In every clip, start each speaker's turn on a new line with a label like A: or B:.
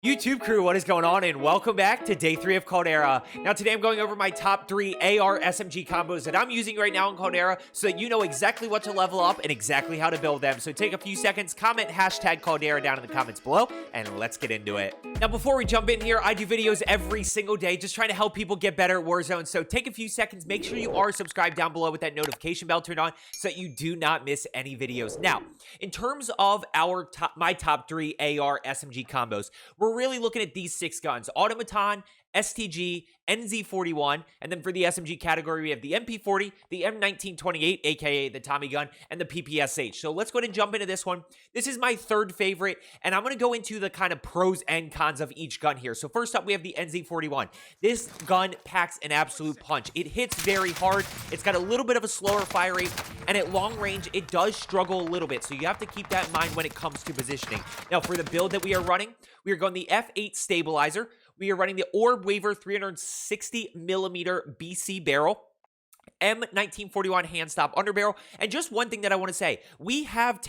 A: YouTube crew, what is going on? And welcome back to day 3 of Caldera. Now today I'm going over my top 3 AR SMG combos that I'm using right now in Caldera so that you know exactly what to level up and exactly how to build them. So take a few seconds, comment hashtag Caldera down in the comments below, and let's get into it. Now before we jump in here, I do videos every single day just trying to help people get better at Warzone. So take a few seconds, make sure you are subscribed down below with that notification bell turned on so that you do not miss any videos. Now, in terms of my top 3 AR SMG combos, we're really looking at these 6 guns: Automaton, STG, NZ41, and then for the SMG category, we have the MP40, the M1928, aka the Tommy gun, and the PPSH. So let's go ahead and jump into this one. This is my third favorite, and I'm going to go into the kind of pros and cons of each gun here. So first up, we have the NZ41. This gun packs an absolute punch. It hits very hard. It's got a little bit of a slower fire rate, and at long range, it does struggle a little bit. So you have to keep that in mind when it comes to positioning. Now, for the build that we are running, we are going the F8 stabilizer. We are running the Orb Waver 360mm BC barrel, M1941 hand stop underbarrel. And just one thing that I want to say, we have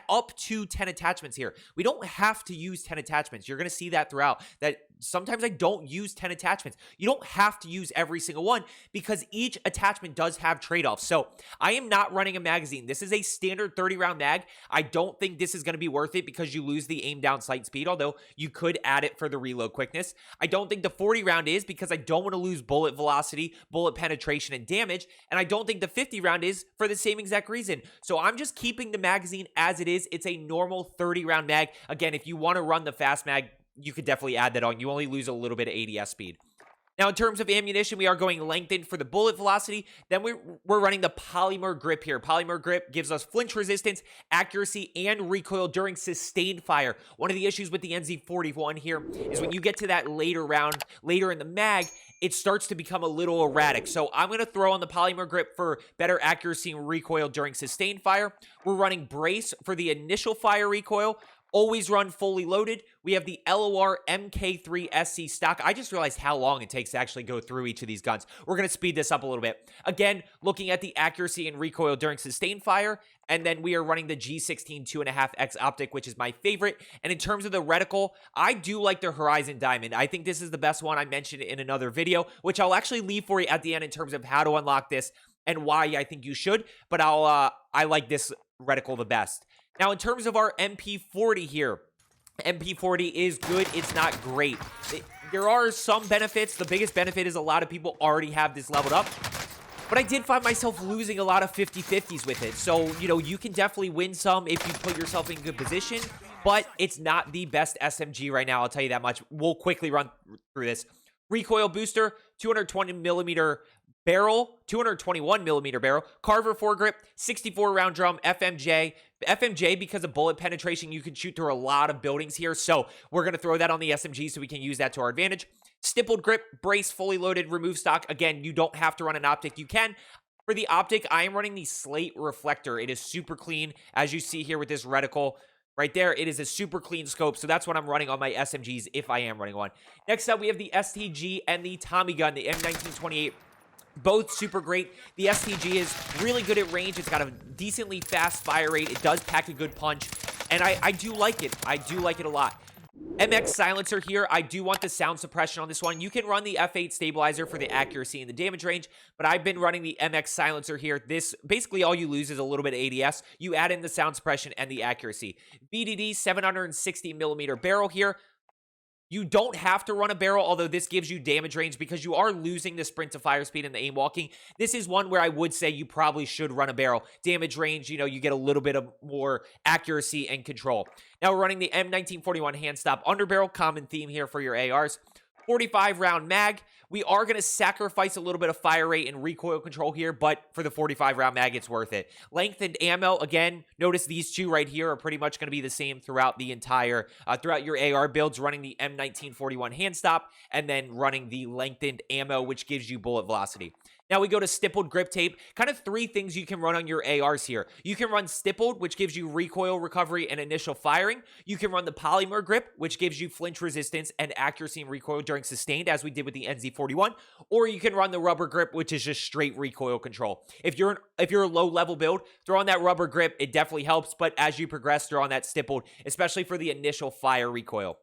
A: up to 10 attachments here. We don't have to use 10 attachments. You're going to see that throughout, that sometimes I don't use 10 attachments. You don't have to use every single one because each attachment does have trade-offs. So I am not running a magazine. This is a standard 30-round mag. I don't think this is going to be worth it because you lose the aim down sight speed, although you could add it for the reload quickness. I don't think the 40-round is because I don't want to lose bullet velocity, bullet penetration, and damage. And I don't think the 50-round is for the same exact reason. So I'm just keeping the magazine as it is. It's a normal 30-round mag. Again, if you want to run the fast mag, you could definitely add that on. You only lose a little bit of ADS speed. Now, in terms of ammunition, we are going lengthened for the bullet velocity. Then we're running the polymer grip here. Polymer grip gives us flinch resistance, accuracy, and recoil during sustained fire. One of the issues with the NZ41 here is when you get to that later round, later in the mag, it starts to become a little erratic. So I'm going to throw on the polymer grip for better accuracy and recoil during sustained fire. We're running brace for the initial fire recoil. Always run fully loaded. We have the LOR MK3 SC stock. I just realized how long it takes to actually go through each of these guns. We're going to speed this up a little bit. Again, looking at the accuracy and recoil during sustained fire. And then we are running the G16 2.5X optic, which is my favorite. And in terms of the reticle, I do like the Horizon Diamond. I think this is the best one. I mentioned in another video, which I'll actually leave for you at the end in terms of how to unlock this and why I think you should. But I like this reticle the best. Now, in terms of our MP40 here, MP40 is good. It's not great. There are some benefits. The biggest benefit is a lot of people already have this leveled up. But I did find myself losing a lot of 50-50s with it. So, you know, you can definitely win some if you put yourself in good position. But it's not the best SMG right now, I'll tell you that much. We'll quickly run through this. Recoil booster, 220mm barrel, 221mm barrel, Carver foregrip, 64 round drum, FMJ. FMJ, because of bullet penetration, you can shoot through a lot of buildings here. So we're going to throw that on the SMG so we can use that to our advantage. Stippled grip, brace, fully loaded, remove stock. Again, you don't have to run an optic. You can. For the optic, I am running the slate reflector. It is super clean, as you see here with this reticle. Right there, it is a super clean scope, so that's what I'm running on my SMGs if I am running one. Next up, we have the STG and the Tommy gun, the M1928. Both super great. The STG is really good at range. It's got a decently fast fire rate. It does pack a good punch, and I do like it. I do like it a lot. MX silencer here. I do want the sound suppression on this one. You can run the F8 stabilizer for the accuracy and the damage range, but I've been running the MX silencer here. This, basically all you lose is a little bit of ADS. You add in the sound suppression and the accuracy. BDD 760mm barrel here. You don't have to run a barrel, although this gives you damage range because you are losing the sprint to fire speed and the aim walking. This is one where I would say you probably should run a barrel. Damage range, you know, you get a little bit of more accuracy and control. Now we're running the M1941 hand stop underbarrel, common theme here for your ARs. 45 round mag. We are going to sacrifice a little bit of fire rate and recoil control here, but for the 45 round mag, it's worth it. Lengthened ammo, again, notice these two right here are pretty much going to be the same throughout the entire, throughout your AR builds, running the M1941 hand stop and then running the lengthened ammo, which gives you bullet velocity. Now we go to stippled grip tape. Kind of 3 things you can run on your ARs here. You can run stippled, which gives you recoil recovery and initial firing. You can run the polymer grip, which gives you flinch resistance and accuracy and recoil during sustained, as we did with the NZ41. Or you can run the rubber grip, which is just straight recoil control. If you're a low level build, throw on that rubber grip. It definitely helps, but as you progress, throw on that stippled, especially for the initial fire recoil.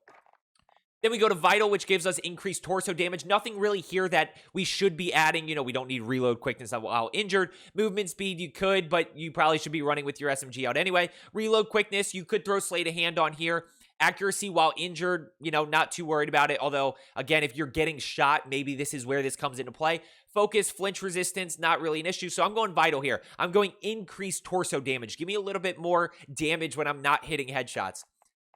A: Then we go to Vital, which gives us increased torso damage. Nothing really here that we should be adding. You know, we don't need reload quickness while injured. Movement speed, you could, but you probably should be running with your SMG out anyway. Reload quickness, you could throw Sleight of Hand on here. Accuracy while injured, you know, not too worried about it. Although, again, if you're getting shot, maybe this is where this comes into play. Focus, flinch resistance, not really an issue. So I'm going Vital here. I'm going increased torso damage. Give me a little bit more damage when I'm not hitting headshots.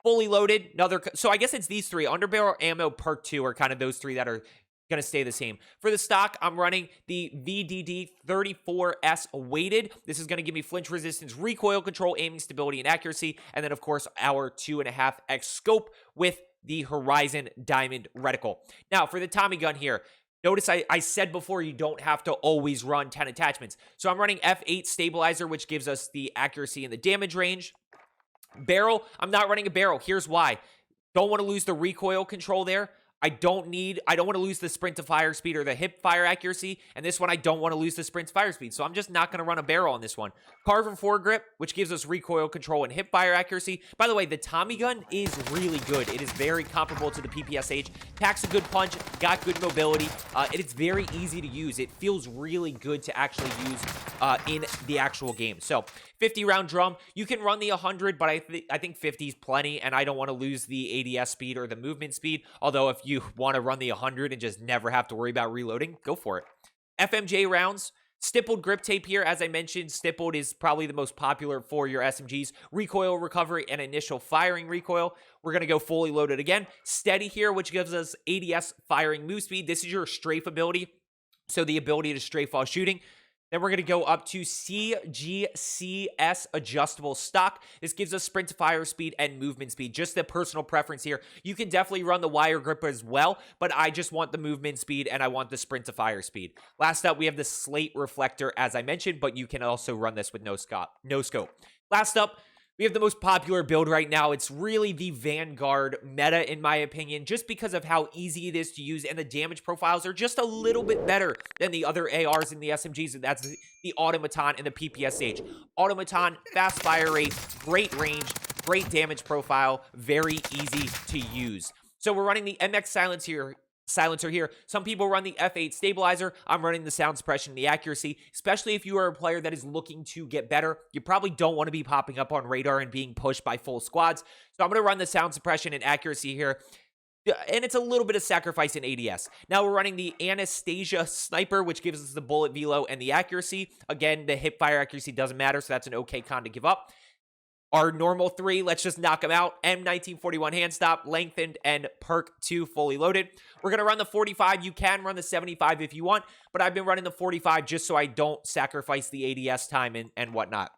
A: Fully loaded, so I guess it's these three. Underbarrel, ammo, perk 2 are kind of those three that are going to stay the same. For the stock, I'm running the VDD 34S weighted. This is going to give me flinch resistance, recoil control, aiming stability, and accuracy. And then, of course, our 2.5x scope with the Horizon Diamond reticle. Now, for the Tommy gun here, notice I said before you don't have to always run 10 attachments. So I'm running F8 stabilizer, which gives us the accuracy and the damage range. Barrel, I'm not running a barrel. Here's why. Don't want to lose the recoil control there. I don't want to lose the sprint to fire speed or the hip fire accuracy. And this one, I don't want to lose the sprint to fire speed. So I'm just not going to run a barrel on this one. Carver foregrip, which gives us recoil control and hip fire accuracy. By the way, the Tommy gun is really good. It is very comparable to the PPSH. Packs a good punch, got good mobility. It is very easy to use. It feels really good to actually use in the actual game. So 50 round drum, you can run the 100, but I think 50 is plenty, and I don't want to lose the ADS speed or the movement speed. Although if you want to run the 100 and just never have to worry about reloading, go for it. FMJ rounds, stippled grip tape here. As I mentioned, stippled is probably the most popular for your SMGs. Recoil recovery and initial firing recoil. We're going to go fully loaded again. Steady here, which gives us ADS firing move speed. This is your strafe ability, so the ability to strafe while shooting. Then we're going to go up to CGCS adjustable stock. This gives us sprint to fire speed and movement speed. Just the personal preference here. You can definitely run the wire grip as well, but I just want the movement speed and I want the sprint to fire speed. Last up, we have the slate reflector, as I mentioned, but you can also run this with no scope. Last up, we have the most popular build right now. It's really the Vanguard meta, in my opinion, just because of how easy it is to use, and the damage profiles are just a little bit better than the other ARs and the SMGs, and that's the Automaton and the PPSH. Automaton, fast fire rate, great range, great damage profile, very easy to use. So we're running the MX silencer here. Some people run the F8 stabilizer. I'm running the sound suppression and the accuracy, especially if you are a player that is looking to get better. You probably don't want to be popping up on radar and being pushed by full squads. So I'm going to run the sound suppression and accuracy here. And it's a little bit of sacrifice in ADS. Now we're running the Anastasia sniper, which gives us the bullet velo and the accuracy. Again, the hip fire accuracy doesn't matter, so that's an okay con to give up. Our normal 3, let's just knock them out. M1928 hand stop, lengthened, and perk 2 fully loaded. We're going to run the 45. You can run the 75 if you want, but I've been running the 45 just so I don't sacrifice the ADS time and whatnot.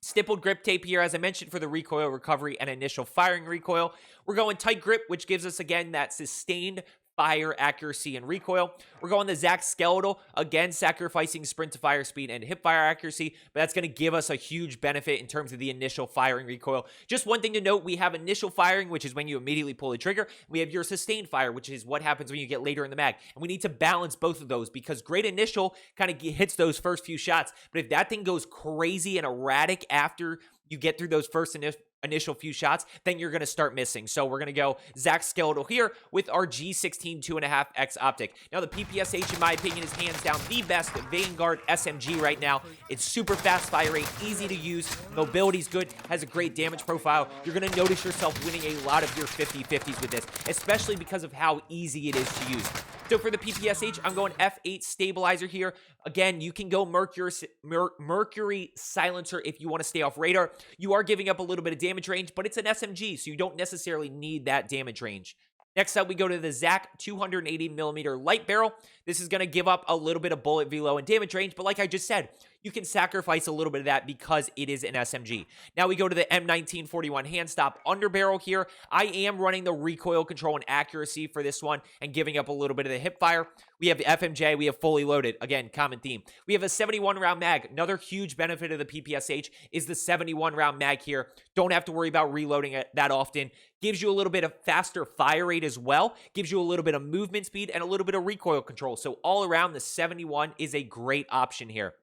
A: Stippled grip tape here, as I mentioned, for the recoil recovery and initial firing recoil. We're going tight grip, which gives us, again, that sustained fire accuracy and recoil. We're going the Zach Skeletal, again sacrificing sprint to fire speed and hip fire accuracy, but that's going to give us a huge benefit in terms of the initial firing recoil. Just one thing to note, we have initial firing, which is when you immediately pull the trigger. We have your sustained fire, which is what happens when you get later in the mag, and we need to balance both of those, because great initial kind of hits those first few shots, but if that thing goes crazy and erratic after you get through those first initial few shots, then you're going to start missing. So we're going to go Zach Skeletal here with our G16 2.5x optic. Now the PPSH, in my opinion, is hands down the best Vanguard SMG right now. It's super fast fire rate, easy to use, mobility's good, has a great damage profile. You're going to notice yourself winning a lot of your 50-50s with this, especially because of how easy it is to use. So for the PPSH, I'm going F8 stabilizer here. Again, you can go Mercury silencer if you want to stay off radar. You are giving up a little bit of damage range, but it's an SMG, so you don't necessarily need that damage range. Next up, we go to the Zach 280mm light barrel. This is going to give up a little bit of bullet velo and damage range, but like I just said, you can sacrifice a little bit of that because it is an SMG. Now we go to the M1928 hand stop underbarrel here. I am running the recoil control and accuracy for this one and giving up a little bit of the hip fire. We have the FMJ, we have fully loaded. Again, common theme. We have a 71 round mag. Another huge benefit of the PPSH is the 71 round mag here. Don't have to worry about reloading it that often. Gives you a little bit of faster fire rate as well. Gives you a little bit of movement speed and a little bit of recoil control. So all around, the 71 is a great option here.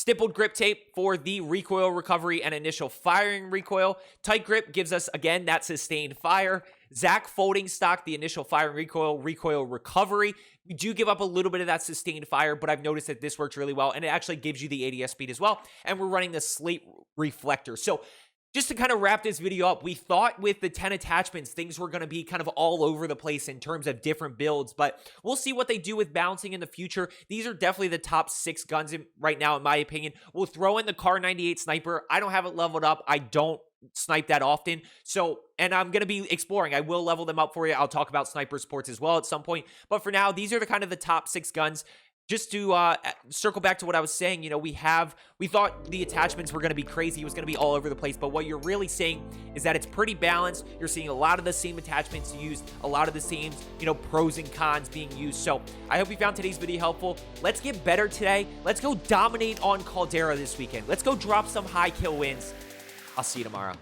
A: Stippled grip tape for the recoil recovery and initial firing recoil. Tight grip gives us, again, that sustained fire. Zach folding stock, the initial firing recoil recovery. We do give up a little bit of that sustained fire, but I've noticed that this works really well, and it actually gives you the ADS speed as well. And we're running the slate reflector. So just to kind of wrap this video up, we thought with the 10 attachments, things were going to be kind of all over the place in terms of different builds, but we'll see what they do with balancing in the future. These are definitely the top 6 guns right now, in my opinion. We'll throw in the Car 98 sniper. I don't have it leveled up. I don't snipe that often. So, and I'm going to be exploring. I will level them up for you. I'll talk about sniper sports as well at some point. But for now, these are the kind of the top 6 guns. Just to circle back to what I was saying, you know, we thought the attachments were going to be crazy. It was going to be all over the place. But what you're really seeing is that it's pretty balanced. You're seeing a lot of the same attachments used, a lot of the same, you know, pros and cons being used. So I hope you found today's video helpful. Let's get better today. Let's go dominate on Caldera this weekend. Let's go drop some high kill wins. I'll see you tomorrow.